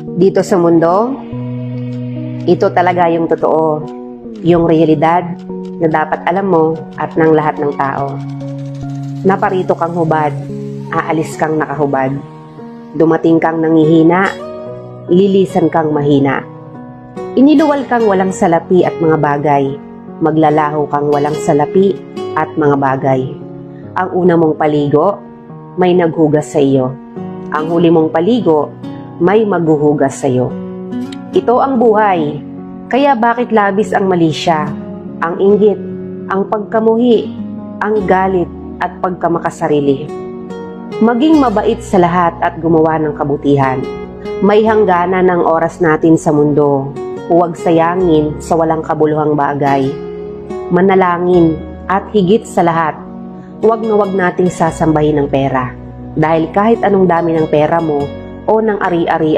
Dito sa mundo, ito talaga yung totoo, yung realidad na dapat alam mo at ng lahat ng tao. Naparito kang hubad, aalis kang nakahubad. Dumating kang nangihina, lilisan kang mahina. Iniluwal kang walang salapi at mga bagay, maglalaho kang walang salapi at mga bagay. Ang una mong paligo, may naghugas sa iyo. Ang huli mong paligo, may maghuhugas sa iyo. Ito ang buhay, kaya bakit labis ang mali siya, ang inggit, ang pagkamuhi, ang galit at pagkamakasarili. Maging mabait sa lahat at gumawa ng kabutihan. May hangganan ng oras natin sa mundo. Huwag sayangin sa walang kabuluhang bagay. Manalangin at higit sa lahat, huwag na huwag nating sasambahin ng pera. Dahil kahit anong dami ng pera mo o ng ari-ari